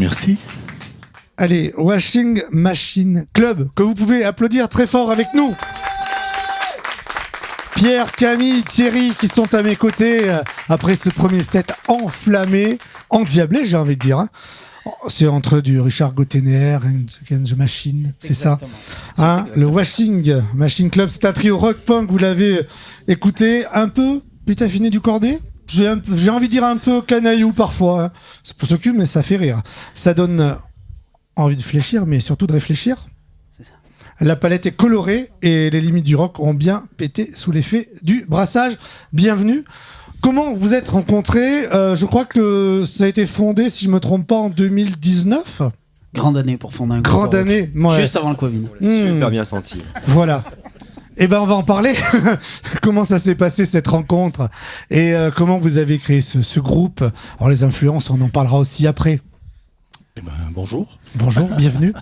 Merci. Allez, Washing Machine Club, que vous pouvez applaudir très fort avec nous. Pierre, Camille, Thierry qui sont à mes côtés après ce premier set enflammé, endiablé j'ai envie de dire. Hein. C'est entre du Richard Gottener and the Machine, c'est ça hein, le Washing Machine Club, c'est un trio rock punk, vous l'avez écouté un peu pétafiné du cordet. J'ai envie de dire un peu canaillou parfois. Hein. C'est pour s'occuper, mais ça fait rire. Ça donne envie de fléchir, mais surtout de réfléchir. C'est ça. La palette est colorée et les limites du rock ont bien pété sous l'effet du brassage. Bienvenue. Comment vous êtes rencontrés je crois que ça a été fondé, si je me trompe pas, en 2019. Grande année pour fonder un groupe. Grande année. Ouais. Juste avant le Covid. Super bien senti. Voilà. Eh ben, on va en parler. Comment ça s'est passé cette rencontre et comment vous avez créé ce groupe. Alors les influences, on en parlera aussi après. Eh ben, bonjour. Bonjour, bienvenue.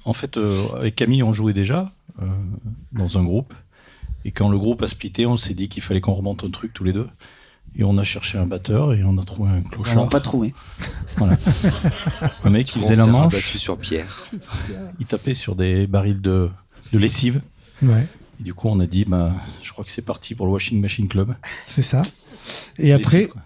En fait, avec Camille, on jouait déjà dans un groupe. Et quand le groupe a splitté, on s'est dit qu'il fallait qu'on remonte un truc tous les deux. Et on a cherché un batteur et on a trouvé un clochard. On l'a pas trouvé. Voilà. Un mec qui faisait la On s'est manche. rabattu sur Pierre. Il tapait sur des barils de lessive. Ouais, Et du coup, on a dit, je crois que c'est parti pour le Washing Machine Club. c'est ça. Et après, Lessive, quoi.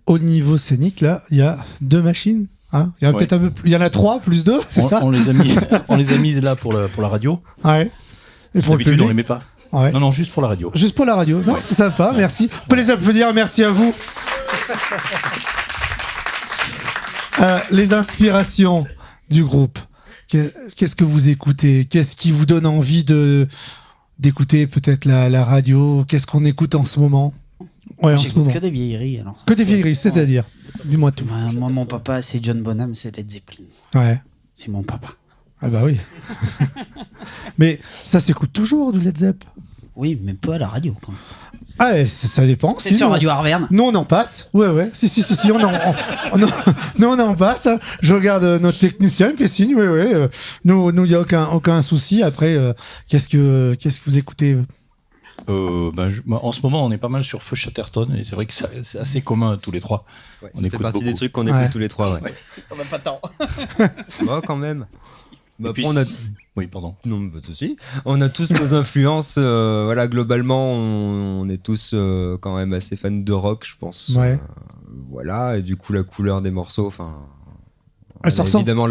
au niveau scénique, là, il y a 2 machines. Hein, il y en a peut-être un peu plus. Il y en a 3 plus 2, c'est ça On les a mis, on les a mises là pour la radio. Ouais. Et pour le D'habitude, on les public. met pas. Ouais. Non, juste pour la radio. Juste pour la radio. Non, c'est sympa, merci. On peut les applaudir, merci à vous. Les inspirations du groupe. Qu'est-ce que vous écoutez? Qu'est-ce qui vous donne envie d'écouter peut-être la radio? Qu'est-ce qu'on écoute en ce moment? Ouais, en ce J'écoute moment. que des vieilleries. Alors. Que des vieilleries, c'est-à-dire? Dis-moi tout. Moi, mon papa, c'est John Bonham, c'est Led Zeppelin. Ouais. C'est mon papa. Ah bah oui. Mais ça s'écoute toujours du Led Zepp. Oui, mais pas à la radio. Quand même. Ah, ouais, ça dépend. C'est sur Radio Arverne. Nous, on en passe. Ouais. Si, nous, on en passe. Je regarde notre technicien, il me fait signe. Ouais. Nous, il n'y a aucun souci. Après, qu'est-ce que vous écoutez? En ce moment, on est pas mal sur Feu Chatterton et c'est vrai que c'est assez commun tous les trois. Ouais, On ça fait écoute partie beaucoup. des trucs qu'on écoute Ouais. tous les trois. Ouais. On n'a pas de temps. Bah, quand même. Bah, Et puis, après, Oui, pardon. non, pas de souci. On a tous nos influences. Voilà, globalement, on est tous quand même assez fans de rock, je pense. Ouais. Voilà, et du coup, la couleur des morceaux, enfin. Ça ressemble. Évidemment,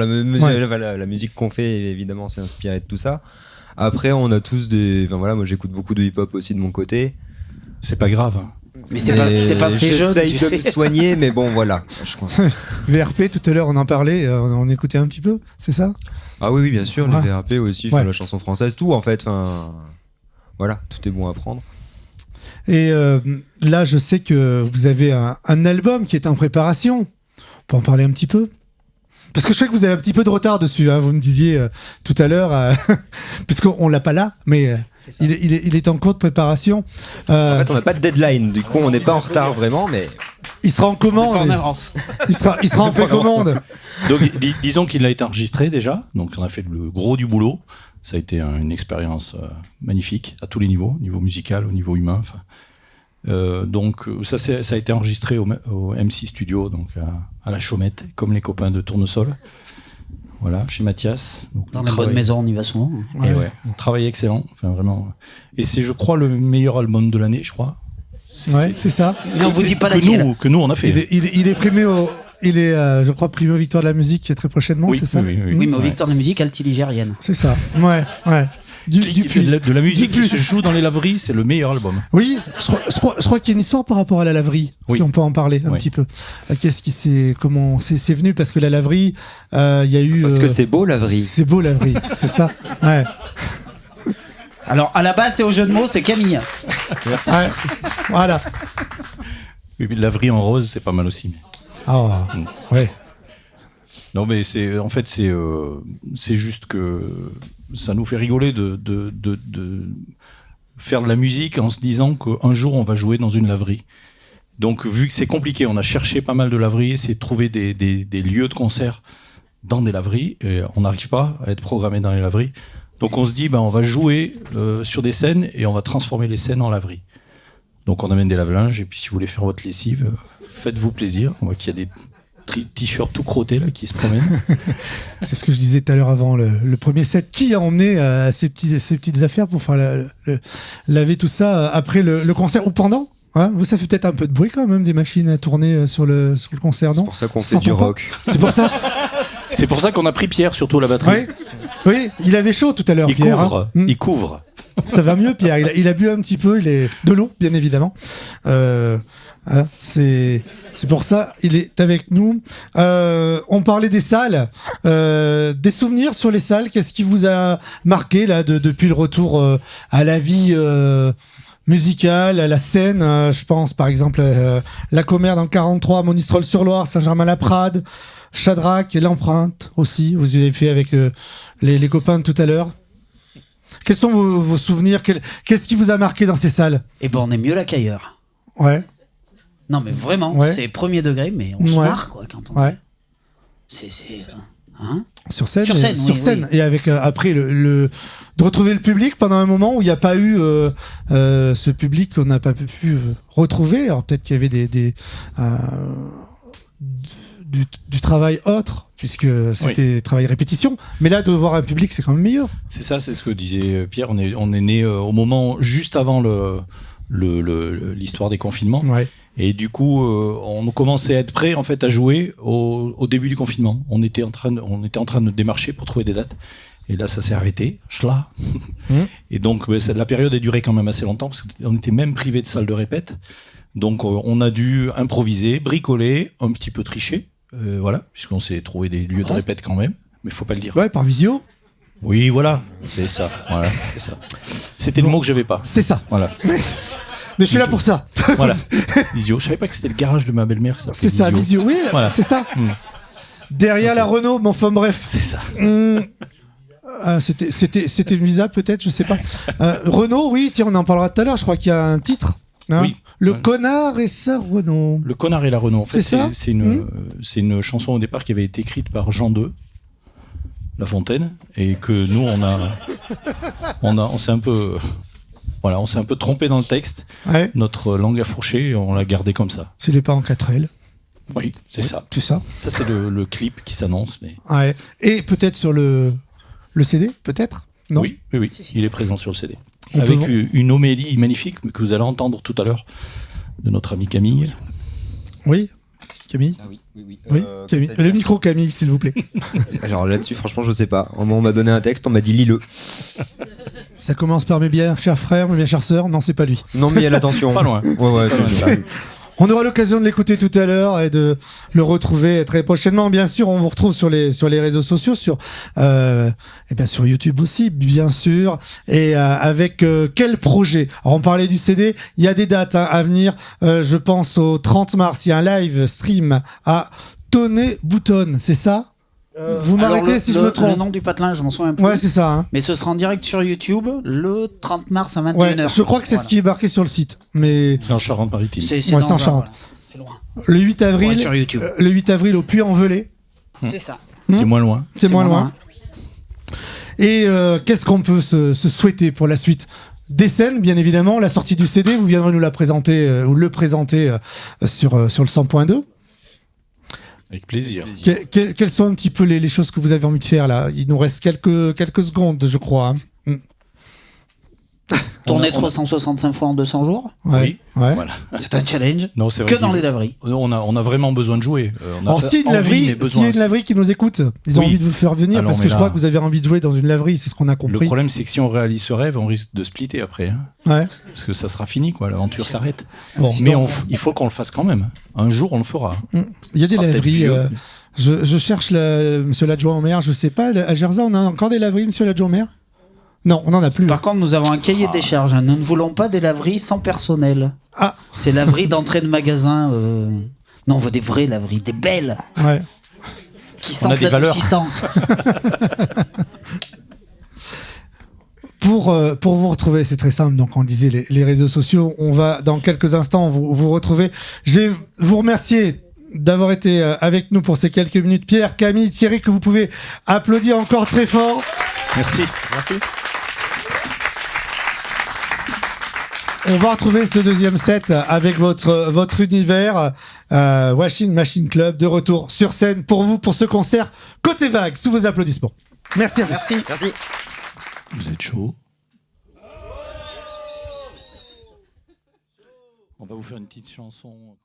Ouais. la musique qu'on fait, évidemment, c'est inspiré de tout ça. Après, on a tous des. Enfin voilà, moi j'écoute beaucoup de hip-hop aussi de mon côté. C'est pas grave. Hein. Mais c'est pas ces jeunes, J'essaye tu de me sais. soigner, mais bon, voilà. Je crois. VRP, tout à l'heure, on en parlait, on écoutait un petit peu, c'est ça? Ah oui, bien sûr, Ouais. les VRP aussi, Ouais. la chanson française, tout en fait. Enfin, voilà, tout est bon à prendre. Et là, je sais que vous avez un album qui est en préparation. On peut en parler un petit peu? Parce que je sais que vous avez un petit peu de retard dessus. Hein, vous me disiez tout à l'heure, puisqu'on l'a pas là, mais il est en cours de préparation. En fait, on n'a pas de deadline, du coup, on n'est pas en retard vraiment, mais. Il sera en commande. En avance. Il sera en précommande. Donc, disons qu'il a été enregistré déjà. Donc, on a fait le gros du boulot. Ça a été une expérience magnifique à tous les niveaux, au niveau musical, au niveau humain. Enfin, donc, ça a été enregistré au MC Studio, donc à la Chaumette, comme les copains de Tournesol. Voilà, chez Mathias. Donc, Dans on la bonne travaille- maison, on y va souvent. Et ouais, un travail excellent. Enfin, vraiment. Et c'est, je crois, le meilleur album de l'année, je crois. Ouais, c'est ça. Mais on vous dit pas que laquelle. nous, on a fait. Il est primé je crois, primé aux Victoires de la musique très prochainement, Oui, c'est ça? oui. Oui, mais au Ouais. Victoire de musique alti-ligérienne. C'est ça. Ouais. Du puits. De la musique Du qui puits. se joue dans les laveries, c'est le meilleur album. Oui, je crois qu'il y a une histoire par rapport à la laverie, Oui. si on peut en parler un Oui. petit peu. Comment c'est venu? Parce que la laverie, il y a eu. Parce que c'est beau, laverie. C'est beau laverie, c'est ça. Ouais. Alors, à la base, c'est au jeu de mots, c'est Camille. Ouais. Voilà. Oui, mais laverie en rose, c'est pas mal aussi. Ah, ouais. Non, mais c'est juste que ça nous fait rigoler de faire de la musique en se disant qu'un jour on va jouer dans une laverie. Donc, vu que c'est compliqué, on a cherché pas mal de laveries, c'est de trouver des lieux de concert dans des laveries, et on n'arrive pas à être programmé dans les laveries. Donc, on se dit, on va jouer sur des scènes et on va transformer les scènes en laveries. Donc, on amène des lave-linges, et puis si vous voulez faire votre lessive, faites-vous plaisir. On voit qu'il y a des t-shirt tout crotté là qui se promène. C'est ce que je disais tout à l'heure avant le premier set. Qui a emmené ces petites affaires pour faire laver tout ça après le concert ou pendant? Hein, ça fait peut-être un peu de bruit quand même, des machines à tourner sur le concert, non? C'est pour ça qu'on fait du rock. C'est pour ça. C'est pour ça qu'on a pris Pierre, surtout à la batterie. Oui, il avait chaud tout à l'heure, Pierre. Il couvre. Ça va mieux, Pierre. Il a bu un petit peu, il est de l'eau, bien évidemment. C'est pour ça, il est avec nous. On parlait des salles, des souvenirs sur les salles. Qu'est-ce qui vous a marqué là depuis le retour à la vie musicale, à la scène? Je pense par exemple la Commère dans le 43, Monistrol-sur-Loire, Saint-Germain-la-Prade, Chadrac et l'Empreinte aussi. Vous avez fait avec les copains de tout à l'heure. Quels sont vos souvenirs? Qu'est-ce qui vous a marqué dans ces salles? Eh ben, on est mieux là qu'ailleurs. Ouais. Non, mais vraiment, c'est premier degré, mais on se marre, quoi, quand on... Ouais. C'est... Hein? Sur scène, Sur scène. Et avec après de retrouver le public pendant un moment où il n'y a pas eu ce public qu'on n'a pas pu retrouver. Alors peut-être qu'il y avait du travail autre, puisque c'était travail répétition, mais là de voir un public c'est quand même meilleur. C'est ça, c'est ce que disait Pierre. On est né au moment juste avant l'histoire des confinements. Ouais. Et du coup, on commençait à être prêt en fait à jouer au début du confinement. On était en train de démarcher pour trouver des dates. Et là, ça s'est arrêté. Schla. Et donc, la période a duré quand même assez longtemps parce qu'on était même privé de salle de répète. Donc, on a dû improviser, bricoler, un petit peu tricher, voilà, puisqu'on s'est trouvé des lieux de répète quand même. Mais faut pas le dire. Ouais, par visio. Oui, voilà, c'est ça. Voilà, c'est ça. C'était le mot que j'avais pas. C'est ça. Voilà. Mais je suis là pour ça. Voilà. Visio. Je savais pas que c'était le garage de ma belle-mère. C'est ça, Visio. Oui, voilà. C'est ça. Derrière la Renault, mais enfin bref. C'est ça. C'était une Visa peut-être, je sais pas. Renault, oui, tiens, on en parlera tout à l'heure. Je crois qu'il y a un titre. Hein, oui. Le connard et sa Renault. Le connard et la Renault. En fait, c'est une chanson au départ qui avait été écrite par Jean II, La Fontaine, et que nous on s'est un peu, voilà, on s'est un peu trompé dans le texte. Ouais. Notre langue a fourché, on l'a gardé comme ça. C'est les pas en 4L. Oui, c'est ça. C'est ça. Ça c'est le clip qui s'annonce, mais. Ouais. Et peut-être sur le CD, peut-être. Non. Oui, il est présent sur le CD. Avec une homélie magnifique que vous allez entendre tout à l'heure de notre ami Camille. Oui, Camille. Ah oui. Camille. Le micro Camille, s'il vous plaît. Alors là-dessus, franchement, je sais pas. On m'a donné un texte, on m'a dit lis-le. Ça commence par mes bien chers frères, mes bien chères sœurs. Non, c'est pas lui. Non, mais il y a l'attention. Pas loin. Ouais, c'est On aura l'occasion de l'écouter tout à l'heure et de le retrouver très prochainement. Bien sûr, on vous retrouve sur les réseaux sociaux, sur YouTube aussi, bien sûr. Et avec quel projet? Alors, on parlait du CD. Il y a des dates à venir. Je pense au 30 mars. Il y a un live stream à Tonnay-Boutonne. C'est ça? Vous m'arrêtez si je me trompe. Le nom du patelin, je m'en souviens plus. Ouais, c'est ça. Hein. Mais ce sera en direct sur YouTube le 30 mars à 21h. Ouais, je crois que c'est ce qui est marqué sur le site. Mais c'est en Charente-Maritime. C'est en Charente. Voilà. C'est loin. Le 8 avril. Sur YouTube. Le 8 avril au Puy-en-Velay. C'est ça. C'est moins loin. C'est moins loin. Et qu'est-ce qu'on peut se souhaiter pour la suite? Des scènes, bien évidemment. La sortie du CD, vous viendrez nous la présenter ou le présenter sur le 100.2. Avec plaisir. Quelles sont un petit peu les choses que vous avez envie de faire là? Il nous reste quelques secondes, je crois. Hein. Tourner 365 fois en 200 jours. Ouais. Ouais. Voilà. C'est un challenge. Non, c'est vrai que dans les laveries. On a vraiment besoin de jouer. Alors s'il y a une laverie qui nous écoute, ils ont envie de vous faire venir. Alors, parce que je crois que vous avez envie de jouer dans une laverie, c'est ce qu'on a compris. Le problème, c'est que si on réalise ce rêve, on risque de splitter après. Hein. Ouais. Parce que ça sera fini, quoi. L'aventure s'arrête. Bon, mais il faut qu'on le fasse quand même. Un jour, on le fera. Il y a des laveries. Je cherche monsieur l'adjoint au maire. Je sais pas. À Gerza, on a encore des laveries, monsieur l'adjoint au maire? Non, on n'en a plus. Par contre, nous avons un cahier des charges. Nous ne voulons pas des laveries sans personnel. Ah. C'est laveries d'entrée de magasin. Non, on veut des vraies laveries, des belles. Ouais. Qui sentent l'adoucissant. Pour vous retrouver, c'est très simple. Donc, on disait les réseaux sociaux. On va dans quelques instants vous retrouver. Je vais vous remercier d'avoir été avec nous pour ces quelques minutes. Pierre, Camille, Thierry, que vous pouvez applaudir encore très fort. Merci. Merci. On va retrouver ce deuxième set avec votre univers. Washing Machine Club de retour sur scène pour vous pour ce concert Côté Vague sous vos applaudissements. Merci à vous. Merci. Merci. Vous êtes chaud? On va vous faire une petite chanson.